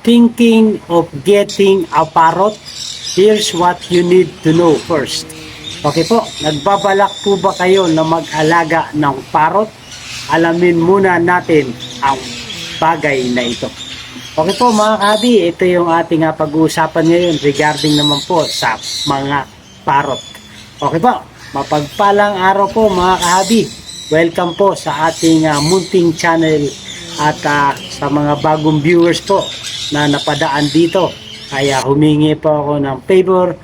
Thinking of getting a parrot? Here's what you need to know first. Okay po, nagbabalak po ba kayo na mag-alaga ng parrot? Alamin muna natin ang bagay na ito. Okay po mga kahabi, ito yung ating pag-uusapan ngayon regarding naman po sa mga parrot. Okay po, mapagpalang araw po mga kahabi. Welcome po sa ating munting channel at sa mga bagong viewers po na napadaan dito. Kaya humingi po ako ng favor,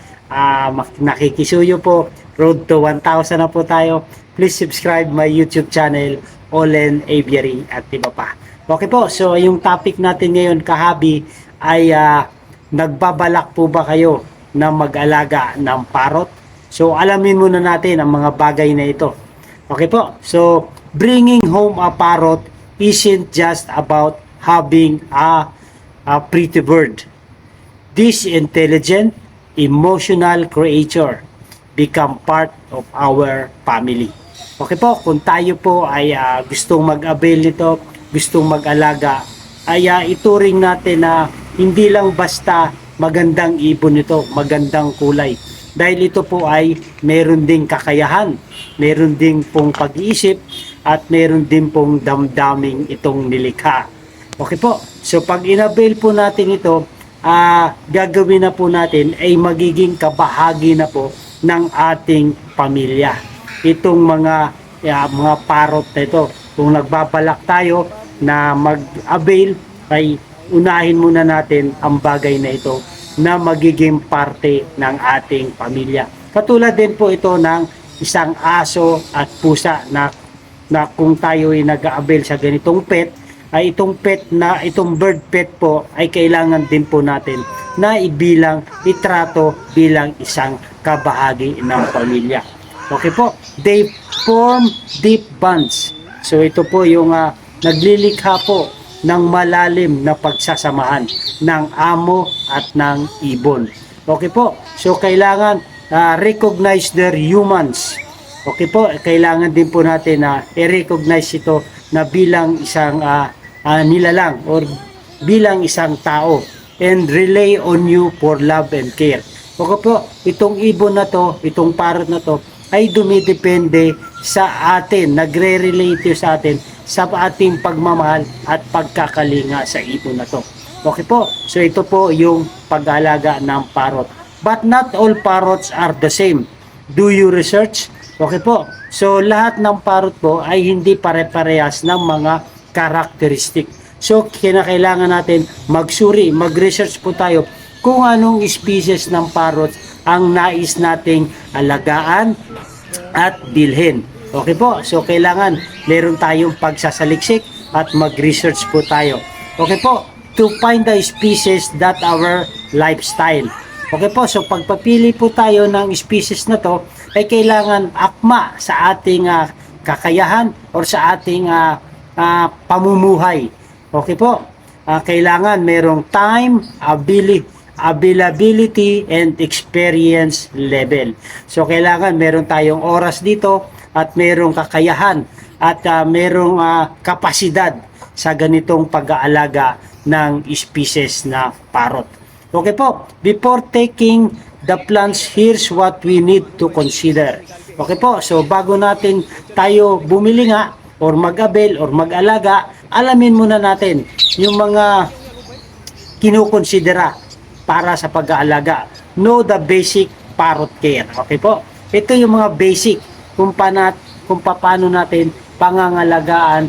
nakikisuyo po, road to 1,000 na po tayo. Please subscribe my YouTube channel, Olen Aviary at iba pa. Okay po, so yung topic natin ngayon kahabi ay nagbabalak po ba kayo na mag-alaga ng parrot? So alamin muna natin ang mga bagay na ito. Okay po, so bringing home a parrot isn't just about having a pretty bird. This intelligent, emotional creature become part of our family. Okay po, kung tayo po ay gustong mag-avail nito, gustong mag-alaga, ay ituring natin na hindi lang basta magandang ibon ito, magandang kulay. Dahil ito po ay meron ding kakayahan, meron ding pong pag-iisip, at meron din pong damdaming itong nilikha. Okay po, so pag inabail po natin ito, gagawin na po natin ay magiging kabahagi na po ng ating pamilya. Itong mga parrot na ito, kung nagbabalak tayo na mag-avail, ay unahin muna natin ang bagay na ito na magiging parte ng ating pamilya. Katulad din po ito ng isang aso at pusa na kung tayo ay nag-avail sa ganitong pet, ay itong bird pet po ay kailangan din po natin na itrato bilang isang kabahagi ng pamilya. Okay po, they form deep bonds. So ito po yung naglilikha po ng malalim na pagsasamahan ng amo at ng ibon. Okay po, so kailangan recognize their humans. Okay po, kailangan din po natin na i-recognize ito na bilang isang nilalang or bilang isang tao and rely on you for love and care. Okay po, itong ibon na to, itong parrot na to ay dumidepende sa atin, nagre-relate sa atin sa ating pagmamahal at pagkakalinga sa ibon na to. Okay po, so ito po yung pag-alaga ng parrot. But not all parrots are the same. Do you research? Okay po, so lahat ng parrot po ay hindi pare-parehas ng mga karakteristik. So kinakailangan natin magsuri, mag-research po tayo kung anong species ng parrot ang nais nating alagaan at bilhin. Okay po, so kailangan meron tayong pagsasaliksik at mag-research po tayo. Okay po, to find the species that our lifestyle. Okay po, so pagpapili po tayo ng species na to, ay kailangan akma sa ating kakayahan or sa ating pamumuhay. Okay po, kailangan merong time, availability, and experience level. So kailangan meron tayong oras dito at merong kakayahan at merong kapasidad sa ganitong pag-aalaga ng species na parrot. Okay po, before taking the plunge, here's what we need to consider. Okay po, so bago natin tayo bumili nga or mag-avail or mag-alaga, alamin muna natin yung mga kinukonsidera para sa pag-aalaga. Know the basic parrot care. Okay po, ito yung mga basic kung paano natin pangangalagaan,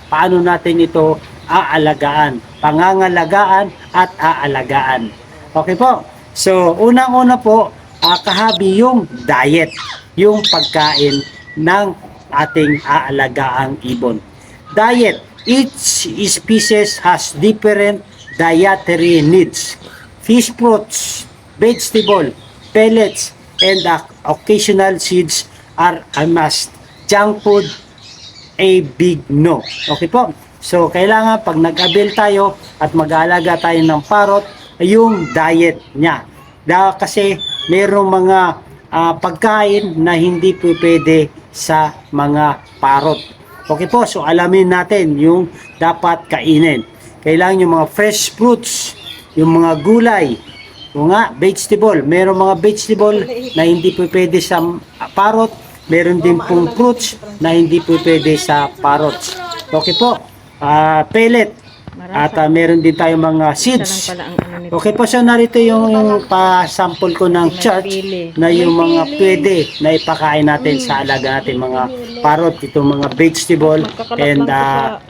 paano natin ito aalagaan, pangangalagaan at aalagaan. Okay po, so unang-una po kahabi yung diet, yung pagkain ng ating aalagaang ibon. Diet, each species has different dietary needs. Fish, fruits, vegetable, pellets, and occasional seeds are a must. Junk food, a big no. Okay po, so kailangan pag nag-avail tayo at mag-aalaga tayo ng parrot, yung diet niya. Kasi mayroong mga pagkain na hindi po pwede sa mga parrot. Okay po, so alamin natin yung dapat kainin. kailangan yung mga fresh fruits, yung mga gulay, o nga, vegetable. Meron mga vegetable na hindi po pwede sa parrot. Meron din pong fruits na hindi po pwede sa parrots. Okay po. Pellet. At meron din tayong mga seeds. Okay po, so narito yung pa-sample ko ng chart na yung mga pwede na ipakain natin sa alaga natin mga parrot, itong mga vegetable and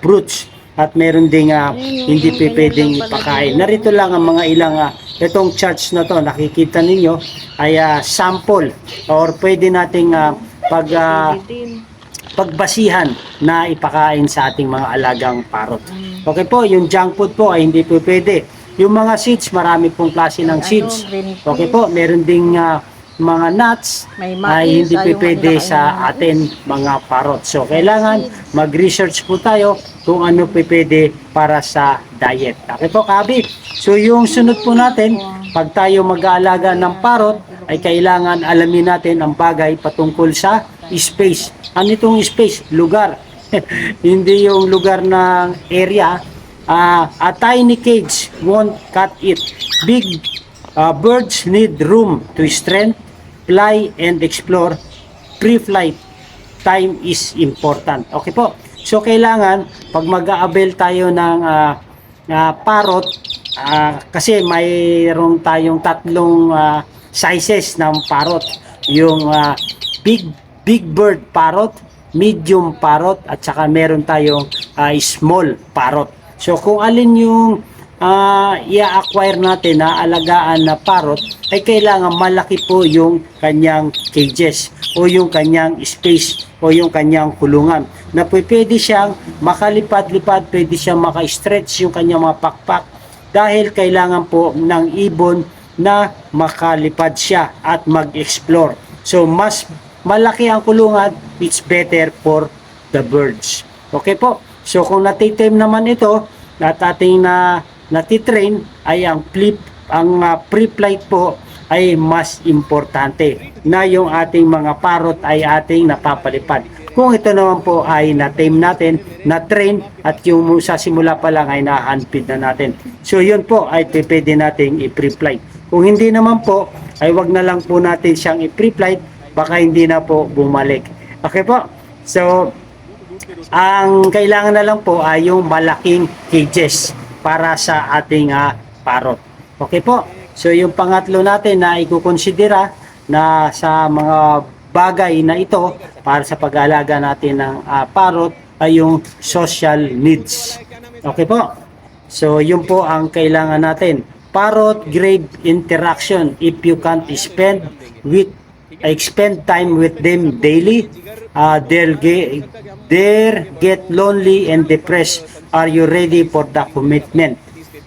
fruits. At meron ding hindi pwedeng ipakain. Narito lang ang mga ilang itong charts na to, nakikita ninyo ay sample or pwede nating pagbasihan na ipakain sa ating mga alagang parrot. Okay po, yung junk food po ay hindi po pwede. Yung mga seeds, marami pong klase ng seeds. Okay po, meron ding mga nuts ay hindi po pwede sa atin mga parrot. So, kailangan mag-research po tayo kung ano po pwede para sa diet. Okay po, Kabi? So, yung sunod po natin, pag tayo mag-aalaga ng parrot, ay kailangan alamin natin ang bagay patungkol sa space. Ano itong space? Lugar. Hindi yung lugar ng area. A tiny cage won't cut it. Big birds need room to strength, fly, and explore. Pre-flight time is important. Okay po. So, kailangan, pag mag-a-avail tayo ng parrot, kasi mayroong tayong tatlong sizes ng parrot. Yung big bird parrot, medium parrot, at saka meron tayong small parrot. So, kung alin yung i-acquire natin na alagaan na parrot, ay kailangan malaki po yung kanyang cages o yung kanyang space o yung kanyang kulungan. Na pwede siyang makalipad-lipad, pwede siyang maka-stretch yung kanyang mga pakpak dahil kailangan po ng ibon na makalipad siya at mag-explore. So, mas malaki ang kulungan, it's better for the birds. Okay po. So, kung natitim naman ito, at ating natitrain, ay ang pre-flight po ay mas importante na yung ating mga parrot ay ating napapalipad. Kung ito naman po ay na-tame natin, na-train, at yung sa simula pa lang ay na-handfeed na natin. So, yun po ay pwede nating i-pre-flight. Kung hindi naman po, ay wag na lang po natin siyang i-pre-flight, baka hindi na po bumalik. Okay po? So, ang kailangan na lang po ay yung malaking cages para sa ating parrot. Okay po? So, yung pangatlo natin na ikukonsidera na sa mga bagay na ito para sa pag-aalaga natin ng parrot ay yung social needs. Okay po? So, yun po ang kailangan natin. Parrot-grave interaction. If you can't spend time with them daily, they'll get lonely and depressed. Are you ready for the commitment?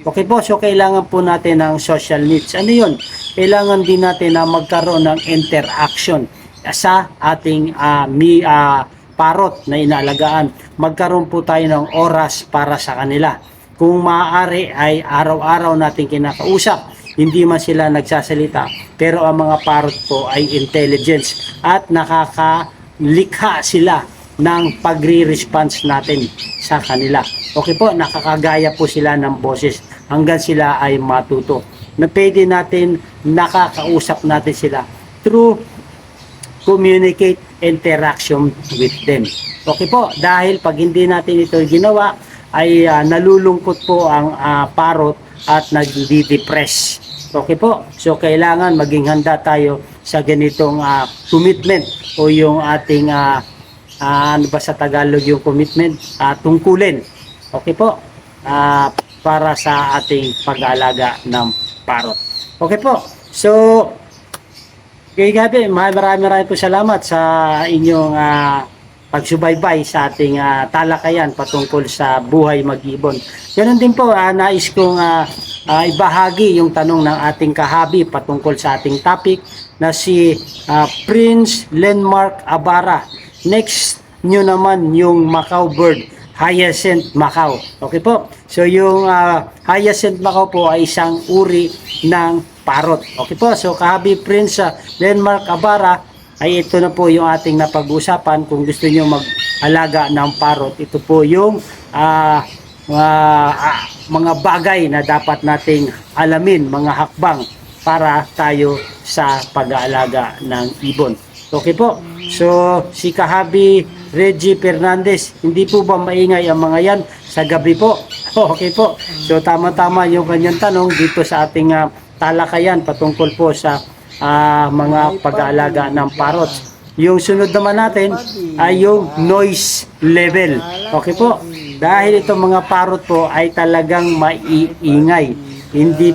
Okay po, so kailangan po natin ng social needs. Ano yun? Kailangan din natin na magkaroon ng interaction sa ating parrot na inaalagaan. Magkaroon po tayo ng oras para sa kanila. Kung maaari ay araw-araw natin kinakausap. Hindi man sila nagsasalita, pero ang mga parrot po ay intelligence at nakakalikha sila ng pagre-response natin sa kanila. Okay po, nakakagaya po sila ng boses hanggang sila ay matuto. Na pwede natin, nakakausap natin sila through communicate interaction with them. Okay po, dahil pag hindi natin ito ginawa, ay nalulungkot po ang parrot at nagdi-depress. Okay po, so kailangan maging handa tayo sa ganitong commitment o yung ating ano ba sa Tagalog yung commitment? Tungkulin. Okay po, para sa ating pag-aalaga ng parrot. Okay po, so kay Gabi, marami po salamat sa inyong pagsubaybay sa ating talakayan patungkol sa buhay mag-ibon. Ganun din po, nais kong ibahagi yung tanong ng ating kahabi patungkol sa ating topic na si Prince Lenmark Abara. Next nyo naman yung Macau bird, Hyacinth Macau. Okay po? So yung Hyacinth Macau po ay isang uri ng parrot. Okay po? So kahabi Prince Lenmark Abara, ay ito na po yung ating napag-usapan. Kung gusto nyo mag-alaga ng parrot, ito po yung mga bagay na dapat nating alamin, mga hakbang para tayo sa pag-aalaga ng ibon. Okay po. So, si Kahabi Reggie Fernandez, hindi po ba maingay ang mga yan sa gabi po? Okay po. So, tama-tama yung kanyang tanong dito sa ating talakayan patungkol po sa mga pag-aalaga ng parrots. Yung sunod naman natin ay yung noise level. Okay po. Dahil itong mga parrot po ay talagang maiingay. Hindi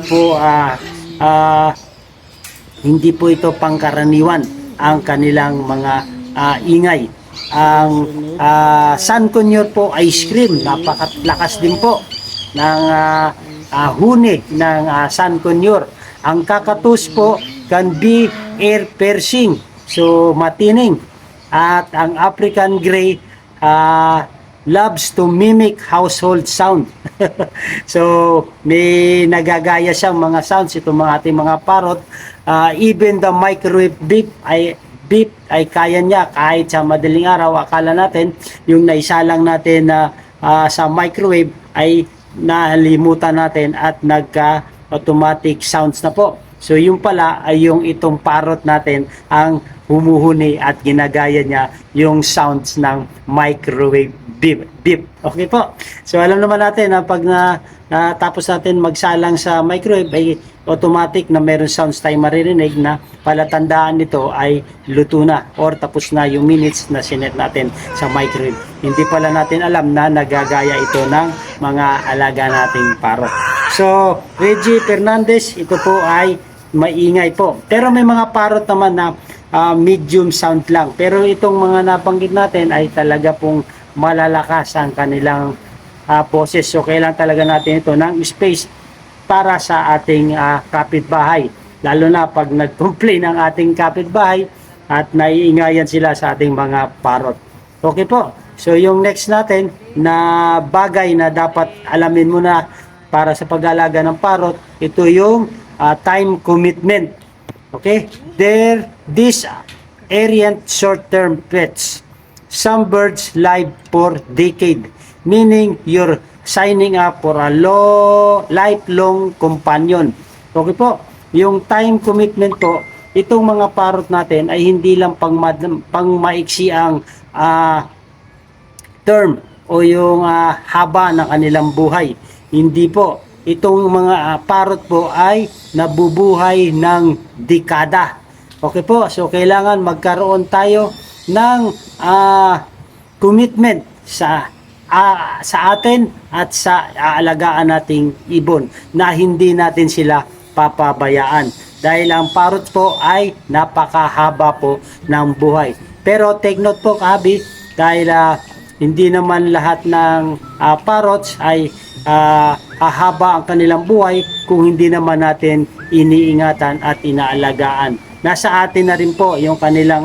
po ito pangkaraniwan ang kanilang mga ingay. Ang sun conure po ay scream. Napakalakas din po ng huni ng sun conure. Ang kakatus po can be air piercing. So, matining. At ang African Grey loves to mimic household sound. So, may nagagaya siyang mga sounds itong mga ating mga parrot. Even the microwave beep ay kaya niya kahit sa madaling araw. Akala natin yung naisalang natin sa microwave ay nalimutan natin at nagka-automatic sounds na po. So, yung pala ay yung itong parrot natin ang humuhuni at ginagaya niya yung sounds ng microwave beep. Okay po. So, alam naman natin na pag natapos natin magsalang sa microwave ay automatic na meron sounds tayo maririnig na palatandaan nito ay luto na or tapos na yung minutes na sinet natin sa microwave. Hindi pala natin alam na nagagaya ito ng mga alaga nating parrot. So, Reggie Fernandez, ito po ay maingay po. Pero may mga parrot naman na medium sound lang. Pero itong mga nabanggit natin ay talaga pong malalakas ang kanilang boses. So, kailangan talaga natin ito ng space para sa ating kapitbahay. Lalo na pag nag-complain ang ating kapitbahay at naiingayan sila sa ating mga parrot. Okay po. So, yung next natin na bagay na dapat alamin mo na para sa pag-alaga ng parrot, ito yung time commitment. Okay? These aren't short-term pets. Some birds live for decade, meaning you're signing up for a lifelong companion. Okay po? Yung time commitment po, itong mga parrot natin ay hindi lang pang maiksi ang term o yung haba ng kanilang buhay. Hindi po. Itong mga parrot po ay nabubuhay ng dekada. Okay po, so kailangan magkaroon tayo ng commitment sa atin at sa aalagaan nating ibon na hindi natin sila papabayaan. Dahil ang parrot po ay napakahaba po ng buhay. Pero take note po, Kahabi, dahil hindi naman lahat ng parrots ay hahaba ang kanilang buhay kung hindi naman natin iniingatan at inaalagaan. Nasa atin na rin po yung kanilang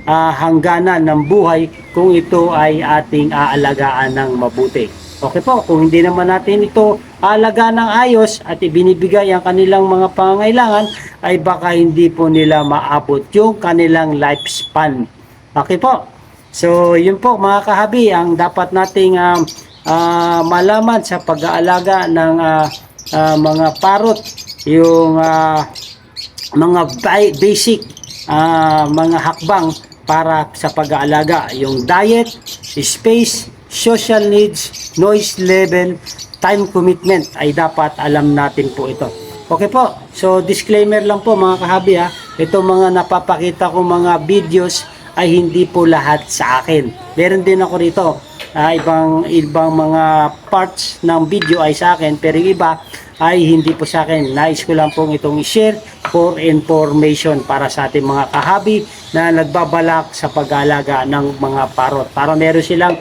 hangganan ng buhay kung ito ay ating aalagaan ng mabuti. Okay po, kung hindi naman natin ito aalagaan ng ayos at ibinibigay ang kanilang mga pangangailangan, ay baka hindi po nila maabot yung kanilang lifespan. Okay po. So, yun po mga kahabi ang dapat nating malaman sa pag-aalaga ng mga parrot, yung mga basic mga hakbang para sa pag-aalaga, yung diet, space, social needs, noise level, time commitment ay dapat alam natin po ito. Okay po, so disclaimer lang po mga kahabi itong mga napapakita ko mga videos ay hindi po lahat sa akin. Meron din ako rito ibang mga parts ng video ay sa akin, pero yung iba ay hindi po sa akin. Nais ko lang pong itong i-share for information para sa ating mga kahabi na nagbabalak sa pag-aalaga ng mga parrot, para meron silang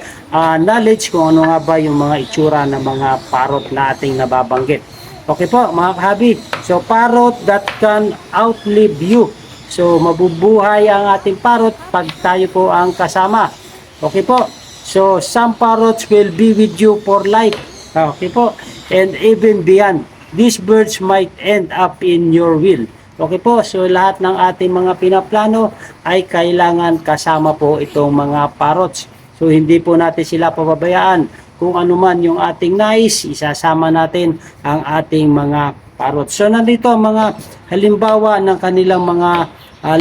knowledge kung ano nga ba yung mga itsura ng mga parrot na ating nababanggit. Okay po mga kahabi, so parrot that can outlive you. So mabubuhay ang ating parrot pag tayo po ang kasama. Okay po. So some parrots will be with you for life. Okay po. And even beyond. These birds might end up in your will. Okay po. So lahat ng ating mga pinaplano ay kailangan kasama po itong mga parrots. So hindi po natin sila pababayaan. kung ano man yung ating nais, isasama natin ang ating mga parrot. So nandito ang mga halimbawa ng kanilang mga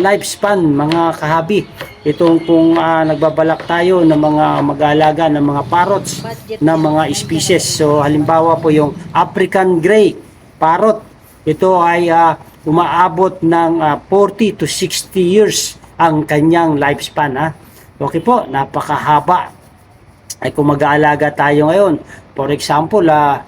lifespan, mga kahabi. Itong kung nagbabalak tayo ng mga mag-aalaga ng mga parrots na mga species. So halimbawa po yung African Grey Parrot. Ito ay umaabot ng 40 to 60 years ang kanyang lifespan. Okay po, napakahaba. Ay kung mag-aalaga tayo ngayon, for example, 40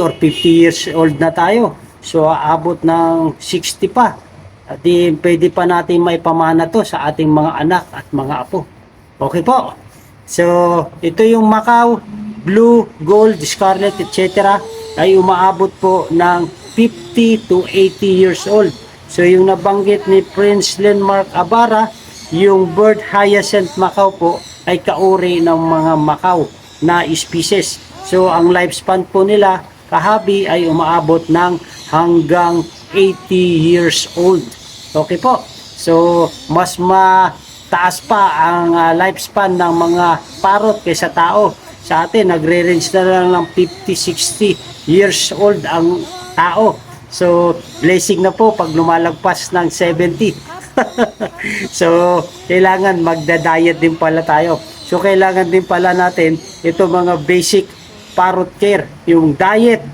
or 50 years old na tayo. So aabot ng 60 pa. At pwede pa natin maipamana to sa ating mga anak at mga apo. Okay po. So ito yung Macau, Blue, Gold, Scarlet, etc. ay umaabot po ng 50 to 80 years old. So yung nabanggit ni Prince Lenmark Abara, yung bird hyacinth Macau po ay kauri ng mga Macau na species. So ang lifespan po nila kahabi ay umaabot ng hanggang 80 years old. Okay po. So mas mataas pa ang lifespan ng mga parrot kaysa tao. Sa atin nagre-range na lang ng 50-60 years old ang tao. So blessing na po pag lumalagpas ng 70. So kailangan magda-diet din pala tayo. So kailangan din pala natin ito mga basic parrot care, yung diet,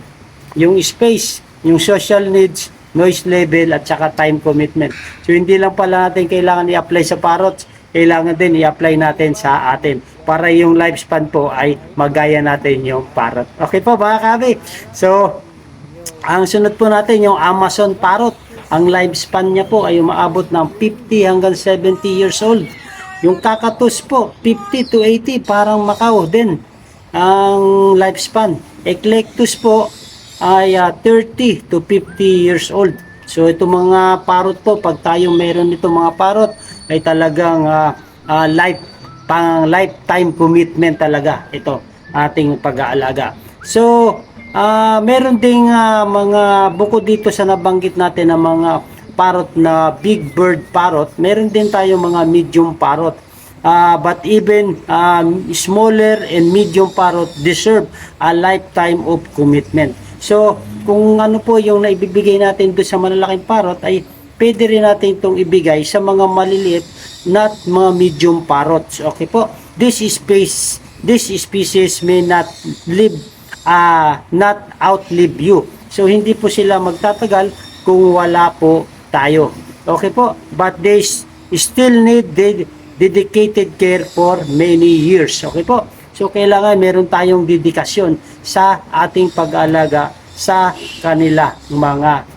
yung space, yung social needs, noise level at saka time commitment. So hindi lang pala natin kailangan i-apply sa parrots, kailangan din i-apply natin sa atin para yung lifespan po ay magaya natin yung parrot. Okay po mga kabi? So ang sunod po natin yung Amazon parrot. Ang lifespan niya po ay umaabot ng 50 hanggang 70 years old. Yung Kakatus po, 50 to 80, parang Macau din ang lifespan. Eclectus po ay 30 to 50 years old. So itong mga parrot po, pag tayo meron itong mga parrot, ay talagang lifetime commitment talaga ito ating pag-aalaga. So meron ding mga bukod dito sa nabanggit natin na mga parrot na big bird parrot, meron din tayo mga medium parrot. But even smaller and medium parrot deserve a lifetime of commitment. So kung ano po yung naibibigay natin doon sa malalaking parrot, ay pwede rin natin itong ibigay sa mga maliliit na mga medium parrots. Okay po, this species may not outlive you. So hindi po sila magtatagal kung wala po tayo. Okay po, but they still need dedicated care for many years. Okay po, so kailangan meron tayong dedikasyon sa ating pag-aalaga sa kanila mga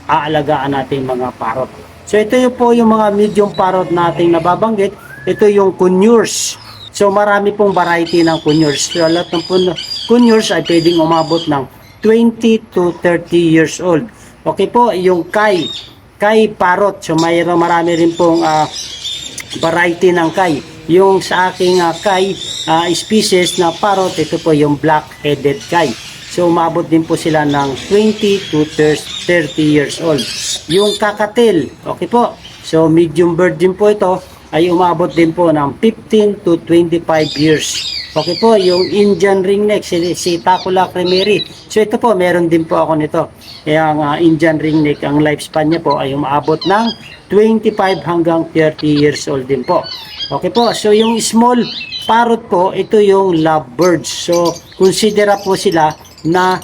aalagaan nating mga parrot. So ito yung po yung mga medium parrot nating nababanggit. Ito yung conures. So marami pong variety ng conures. So lahat ng conures ay pwedeng umabot ng 20 to 30 years old. Okay po, yung Kai parrot. So marami rin pong variety ng Kai. Yung sa aking Kai species na parrot, ito po yung black-headed Kai. So umabot din po sila ng 20 to 30 years old. Yung Kakatil, okay po. So medium bird din po ito, ay umabot din po ng 15 to 25 years. Okay po, yung Indian ringneck, si Tacula cremeri. So ito po, meron din po ako nito. Kaya ang Indian ringneck, ang lifespan niya po ay umabot ng 25 hanggang 30 years old din po. Okay po, so yung small parrot po, ito yung lovebirds. So considera po sila na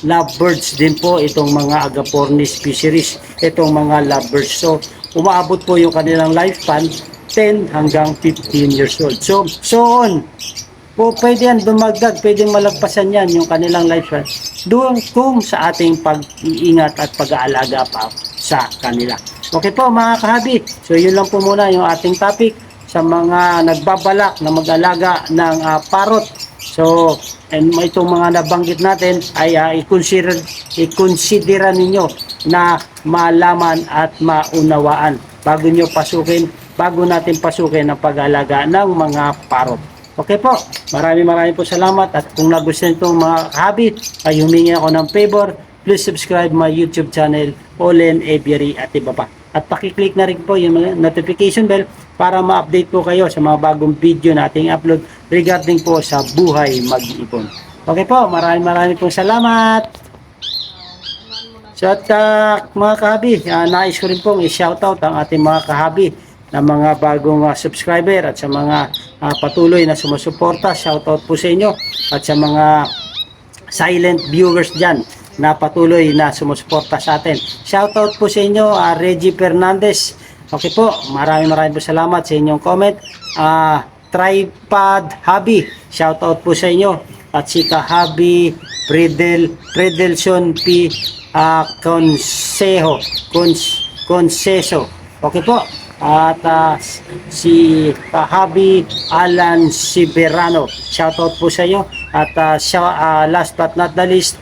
lovebirds din po itong mga agapornis fisheries, itong mga lovebirds. So umaabot po yung kanilang lifespan 10 hanggang 15 years old. So on po, pwede yan dumagdag, pwedeng malagpasan yan yung kanilang lifespan doon kung sa ating pag-iingat at pag-aalaga pa sa kanila. Okay po mga kahabi, so yun lang po muna yung ating topic sa mga nagbabalak na mag-alaga ng parrot. So and itong mga nabanggit natin ay i-considera ninyo na malaman at maunawaan bago natin pasukin ang pag-alaga ng mga parrot. Okay po, maraming po salamat, at kung nagustuhan itong mga habit ay humingi ako ng favor, please subscribe my YouTube channel, Olen Aviary at iba pa. At pakiclick na rin po yung notification bell para ma-update po kayo sa mga bagong video na ating upload regarding po sa buhay mag-ibon. Okay po, maraming pong salamat. So at mga kahabi, nais ko rin pong i-shoutout ang ating mga kahabi na mga bagong subscriber at sa mga patuloy na sumusuporta. Shoutout po sa inyo at sa mga silent viewers dyan na patuloy na sumusuporta sa atin. Shoutout po sa inyo, Reggie Fernandez. Okay po, maraming po salamat sa inyong comment. Tripod Hobby, shoutout po sa inyo. At si Kahabi Predelson P. Conceso. Okay po. At si Kahabi Alan Siberano, shoutout po sa inyo. At last but not the least,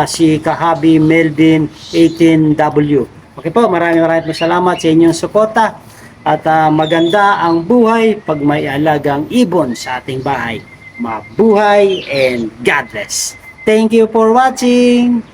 si Kahabi Melvin 18W. Okay po, maraming po salamat sa inyong suporta. At maganda ang buhay pag may alagang ibon sa ating bahay. Mabuhay and God bless. Thank you for watching.